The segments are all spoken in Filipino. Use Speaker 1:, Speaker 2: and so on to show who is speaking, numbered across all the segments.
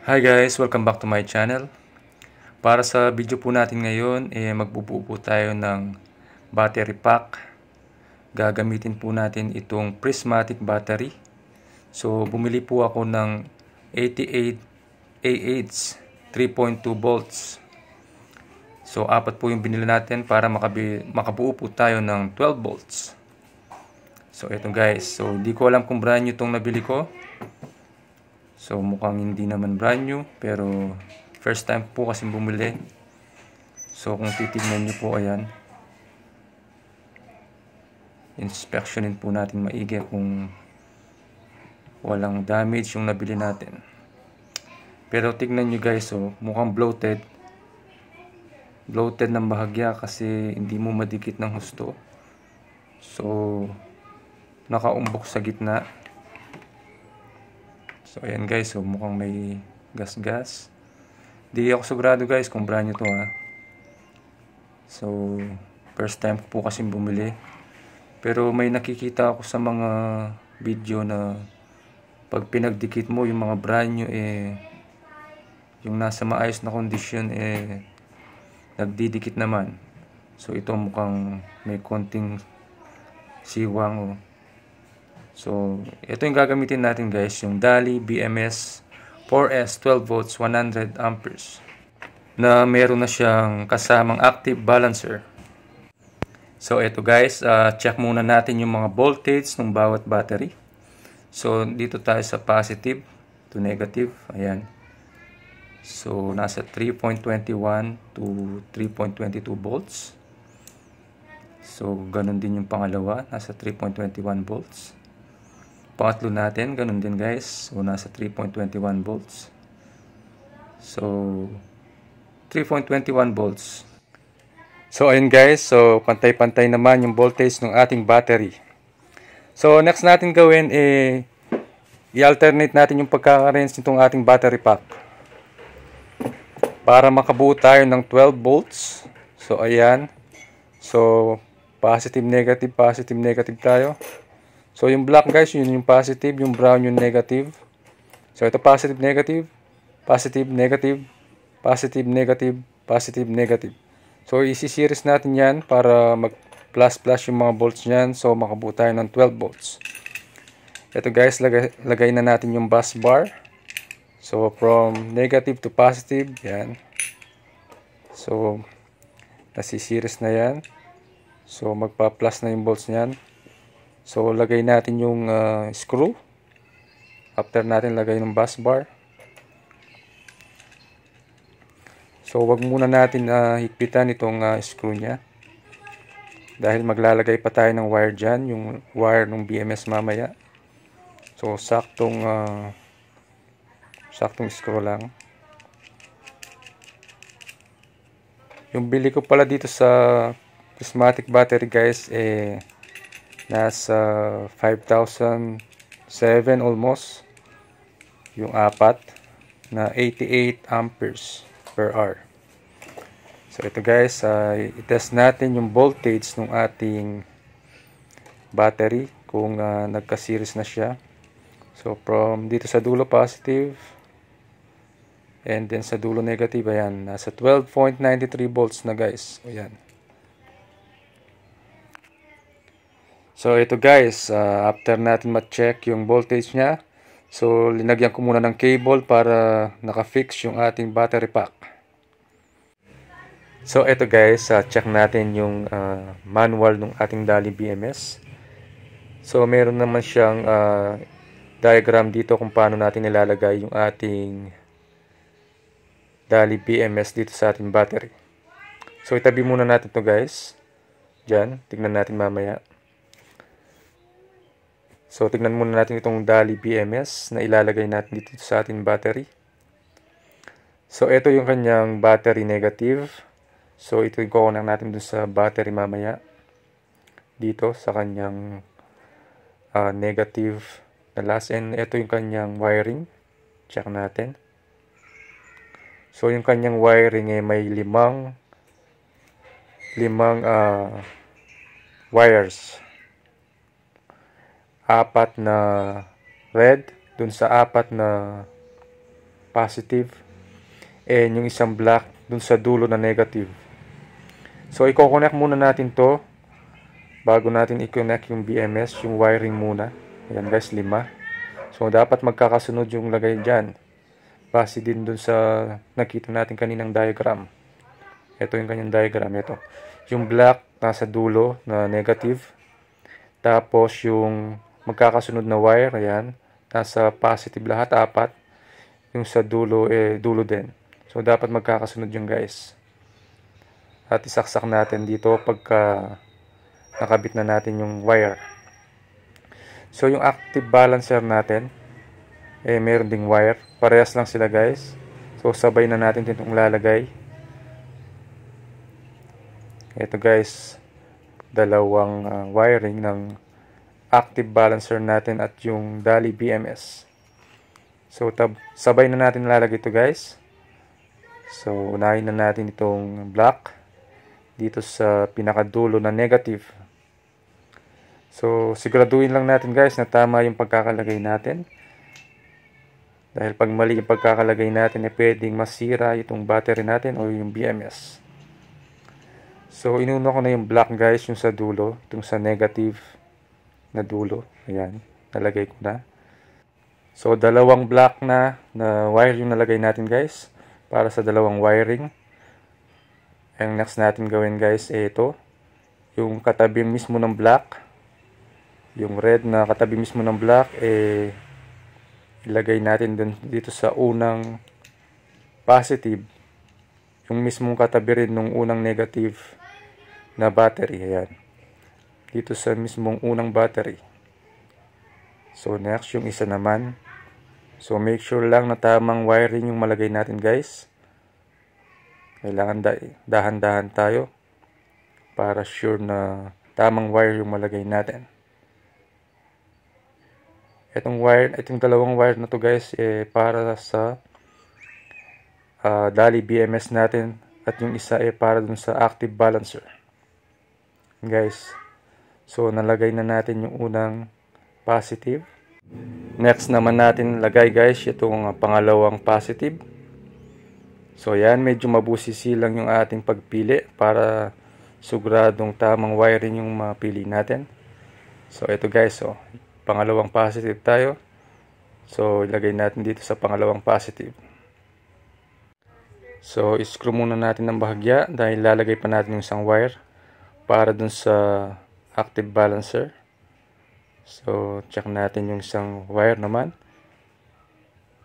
Speaker 1: Hi guys, welcome back to my channel. Para sa video po natin ngayon, magbubuo po tayo ng battery pack. Gagamitin po natin itong prismatic battery. So, bumili po ako ng 88 AH 3.2 volts. So, apat po yung binili natin para makabuo po tayo ng 12 volts. So, ito guys. So, di ko alam kung brand new itong nabili ko. So, mukhang hindi naman brand new, pero first time po kasi bumili. So, kung titignan nyo po, ayan. Inspectionin po natin maigi kung walang damage yung nabili natin. Pero tignan nyo guys, so, mukhang bloated. Bloated ng bahagya kasi hindi mo madikit ng husto. So, nakaumbok sa gitna. So, ayan guys. So, mukhang may gas-gas. Di ako sigurado guys kung brand new to ha. So, first time po kasi bumili. Pero may nakikita ako sa mga video na pag pinagdikit mo yung mga brand new yung nasa maayos na kondisyon nagdidikit naman. So, ito mukhang may konting siwang So, ito yung gagamitin natin guys, yung Dali BMS 4S 12 volts 100 amperes na meron na siyang kasamang active balancer. So, ito guys, check muna natin yung mga voltage ng bawat battery. So, dito tayo sa positive to negative. Ayan. So, nasa 3.21 to 3.22 volts. So, ganun din yung pangalawa, nasa 3.21 volts. Pangatlo natin, ganun din guys. So, nasa 3.21 volts. So, 3.21 volts. So, ayun guys. So, pantay-pantay naman yung voltage ng ating battery. So, next natin gawin i-alternate natin yung pagkaka-range nitong ating battery pack. Para makabuo tayo ng 12 volts. So, ayan. So, positive, negative tayo. So, yung black guys, yun yung positive, yung brown yung negative. So, ito positive, negative, positive, negative, positive, negative, positive, negative. So, isi-series natin yan para mag-plus yung mga volts nyan. So, makabuo tayo ng 12 volts. Ito guys, lagay na natin yung bus bar. So, from negative to positive, yan. So, nasi-series na yan. So, magpa-plus na yung volts nyan. So, lagay natin yung screw. After natin lagay ng bus bar. So, wag muna natin higpitan itong screw nya. Dahil maglalagay pa tayo ng wire dyan. Yung wire ng BMS mamaya. So, saktong screw lang. Yung bili ko pala dito sa prismatic battery guys, nasa 5,007 almost yung apat na 88 amperes per hour. So ito guys, i-test natin yung voltage ng ating battery kung nagka-series na siya. So from dito sa dulo positive and then sa dulo negative, ayan, nasa 12.93 volts na guys. Ayan. So, ito guys, after natin ma-check yung voltage niya, so, linagyan ko muna ng cable para naka-fix yung ating battery pack. So, ito guys, check natin yung manual ng ating Dali BMS. So, meron naman siyang diagram dito kung paano natin nilalagay yung ating Dali BMS dito sa ating battery. So, itabi muna natin to guys. Diyan, tignan natin mamaya. So, tignan muna natin itong Dali BMS na ilalagay natin dito sa ating battery. So, ito yung kanyang battery negative. So, ito yung kukunan natin dun sa battery mamaya. Dito sa kanyang negative na last. And ito yung kanyang wiring. Check natin. So, yung kanyang wiring may limang wires. Apat na red dun sa apat na positive, and yung isang black dun sa dulo na negative. So i-connect muna natin to bago natin i-connect yung BMS, yung wiring muna. Ayan guys, 5. So dapat magkakasunod yung lagay dyan. Base din dun sa nakita natin kaninang diagram. Ito yung kanyang diagram. Ito. Yung black nasa dulo na negative. Tapos yung magkakasunod na wire, ayan, nasa positive lahat, 4. Yung sa dulo, dulo din. So dapat magkakasunod yung guys. At isaksak natin dito pagka nakabit na natin yung wire. So yung active balancer natin, meron ding wire. Parehas lang sila guys. So sabay na natin itong lalagay. Ito guys, dalawang wiring ng active balancer natin at yung Dali BMS. So sabay na natin lalagay ito guys. So unahin na natin itong black dito sa pinakadulo na negative. So siguraduhin lang natin guys na tama yung pagkakalagay natin. Dahil pag mali yung pagkakalagay natin, pwedeng masira itong battery natin o yung BMS. So inuna ko na yung black guys, yung sa dulo, itong sa negative na dulo. Ayan, nalagay ko na. So dalawang black na wire yung nalagay natin guys para sa dalawang wiring. Ang next natin gawin guys ito, yung katabi mismo ng black, yung red na katabi mismo ng black, ilagay natin dito sa unang positive, yung mismong katabi rin ng unang negative na battery. Ayan, dito sa mismong unang battery. So next yung isa naman. So make sure lang na tamang wiring yung malagay natin guys. Kailangan dahan-dahan tayo para sure na tamang wire yung malagay natin. Itong dalawang wire na to guys, para sa Dali BMS natin, at yung isa para dun sa active balancer. Guys, so nalagay na natin yung unang positive. Next naman natin lagay guys itong pangalawang positive. So yan, medyo mabusisi lang yung ating pagpili para siguradong tamang wiring yung mapili natin. So ito guys, so pangalawang positive tayo. So ilagay natin dito sa pangalawang positive. So i-screw muna natin ng bahagya dahil lalagay pa natin yung isang wire para dun sa active balancer. So check natin yung isang wire naman.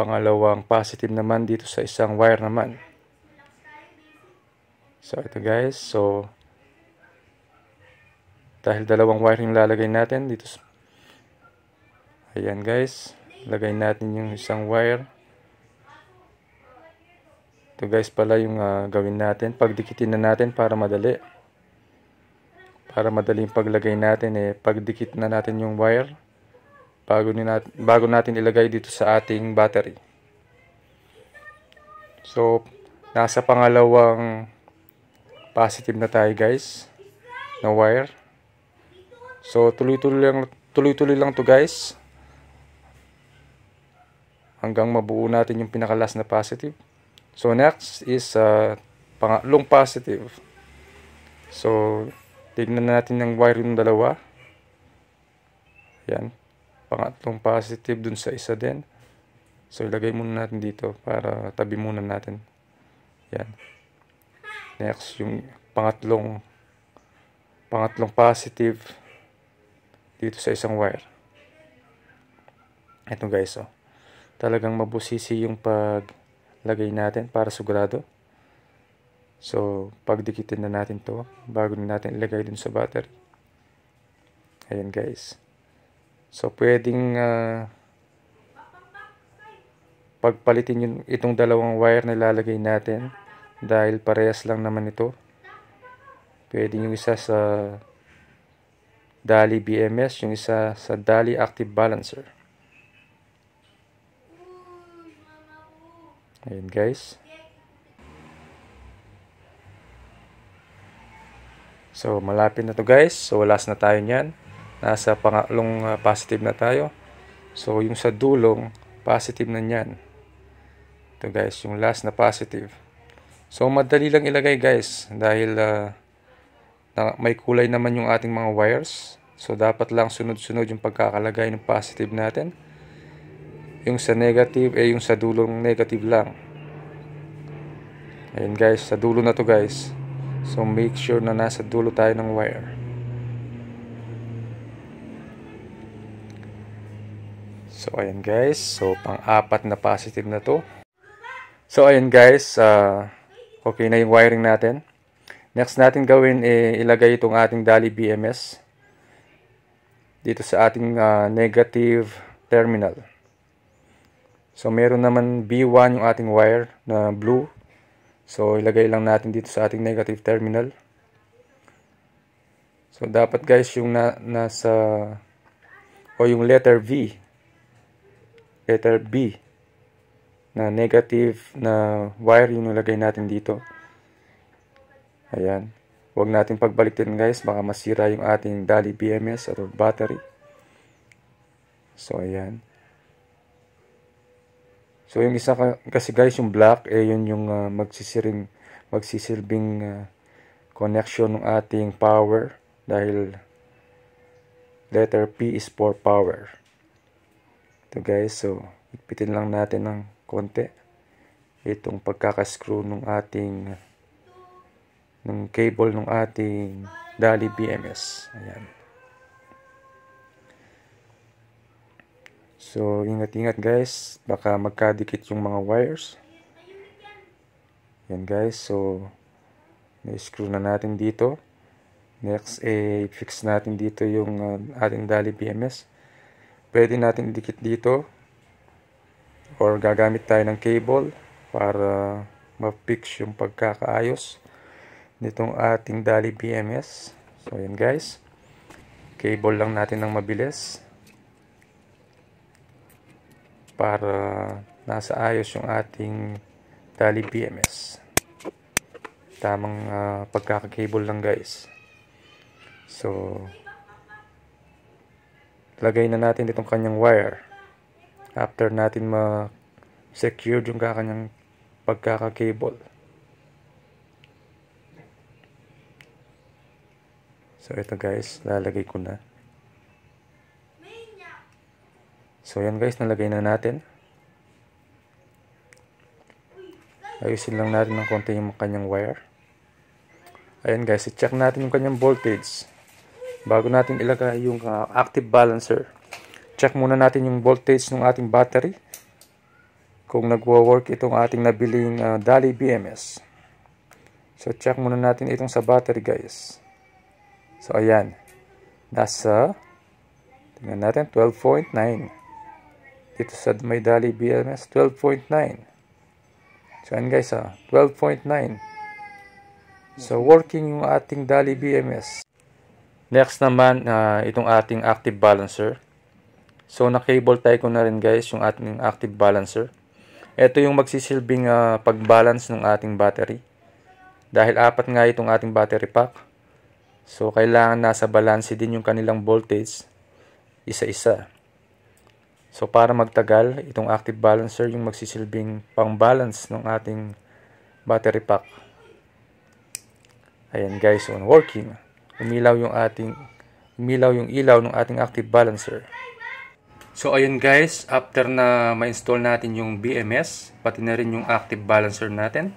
Speaker 1: Pangalawang positive naman dito sa isang wire naman. So ito guys, so dahil dalawang wire yung lalagay natin dito. Ayan guys, lagay natin yung isang wire. Ito guys pala yung gawin natin. Pagdikitin na natin para madali. Para madali yung paglagay natin, pagdikit na natin yung wire bago natin ilagay dito sa ating battery. So nasa pangalawang positive na tayo guys na wire. So tuloy-tuloy lang to guys hanggang mabuo natin yung pinaka-last na positive. So next is pangatlong positive. So tignan natin yung wire yung dalawa. Yan, pangatlong positive dun sa isa din. So ilagay muna natin dito para tabi muna natin. Yan. Next yung pangatlong positive dito sa isang wire. Ito guys, oh. Talagang mabusisi yung paglagay natin para sigurado. So pagdikitin na natin to bago natin ilagay dun sa battery. Ayan guys. So pwedeng pagpalitin itong dalawang wire na ilalagay natin dahil parehas lang naman ito. Pwedeng yung isa sa Dali BMS, yung isa sa Dali Active Balancer. Ayan guys. So malapit na to guys. So last na tayo niyan. Nasa pangatlong positive na tayo. So yung sa dulong positive na niyan. Ito guys, yung last na positive. So madali lang ilagay guys dahil may kulay naman yung ating mga wires. So dapat lang sunod-sunod yung pagkakalagay ng positive natin. Yung sa negative yung sa dulong negative lang. Ayun guys, sa dulo na to guys. So make sure na nasa dulo tayo ng wire. So ayan guys, so pang-apat na positive na to. So ayan guys, okay na yung wiring natin. Next natin gawin ilagay itong ating Dali BMS dito sa ating negative terminal. So meron naman B1 yung ating wire na blue. So ilagay lang natin dito sa ating negative terminal. So dapat guys yung nasa yung letter V, letter B na negative na wire yung nilagay natin dito. Ayan. Huwag natin pagbaliktad guys, baka masira yung ating Dali BMS at battery. So ayan. So yung isa kasi guys, yung black yun yung magsisilbing connection ng ating power dahil letter P is for power. Ito guys, so ipitin lang natin ng konti itong pagkaka-screw ng ating cable ng ating Dali BMS. Ayan. So ingat-ingat guys, baka magkadikit yung mga wires. Ayan guys, so na-screw na natin dito. Next fix natin dito yung ating Dali BMS. Pwede natin idikit dito or gagamit tayo ng cable para ma-fix yung pagkakaayos nitong ating Dali BMS. So ayan guys, cable lang natin ng mabilis para nasa ayos yung ating Dali BMS. Tamang pagkaka-cable lang guys. So lagay na natin itong kanyang wire after natin ma-secure yung kanyang pagkaka-cable. So ito guys, lalagay ko na. So yan guys, nalagay na natin. Ayusin lang natin ng konti yung kanyang wire. Ayan guys, i-check natin yung kanyang voltage. Bago natin ilagay yung active balancer, check muna natin yung voltage ng ating battery. Kung nagwo-work itong ating nabiling Dali BMS. So check muna natin itong sa battery guys. So ayan, nasa, tingnan natin, 12.9. Dito sa may Dali BMS, 12.9. So ayan guys, 12.9. So working yung ating Dali BMS. Next naman, itong ating active balancer. So na-cable tie ko na rin guys yung ating active balancer. Ito yung magsisilbing pag-balance ng ating battery. Dahil apat nga itong ating battery pack. So kailangan nasa balance din yung kanilang voltage isa-isa. So para magtagal, itong active balancer yung magsisilbing pang-balance ng ating battery pack. Ayan guys, so working. Umilaw yung ilaw ng ating active balancer. So ayun guys, after na ma-install natin yung BMS, pati na rin yung active balancer natin.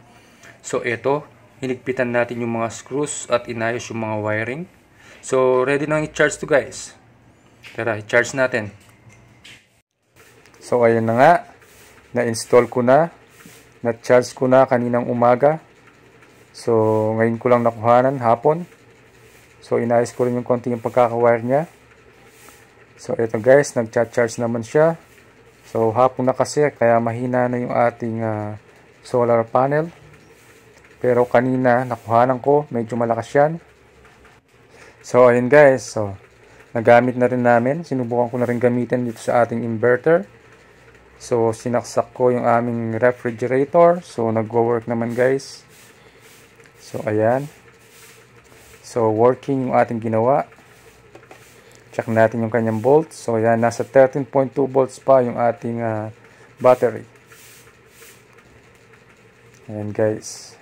Speaker 1: So ito, hinigpitan natin yung mga screws at inayos yung mga wiring. So ready na i-charge to guys. Tara, i-charge natin. So ayun na nga, na-install ko na, na-charge ko na kaninang umaga. So ngayon ko lang nakuhanan, hapon. So inayos ko rin yung konti yung pagkaka-wire niya. So ito guys, nag-charge naman siya. So hapon na kasi, kaya mahina na yung ating solar panel. Pero kanina nakuhanan ko, medyo malakas yan. So ayun guys, so nagamit na rin namin. Sinubukan ko na rin gamitin dito sa ating inverter. So sinaksak ko yung aming refrigerator. So nagwo-work naman guys. So ayan. So working yung ating ginawa. Check natin yung kanyang volts. So ayan, nasa 13.2 volts pa yung ating battery. Ayan guys.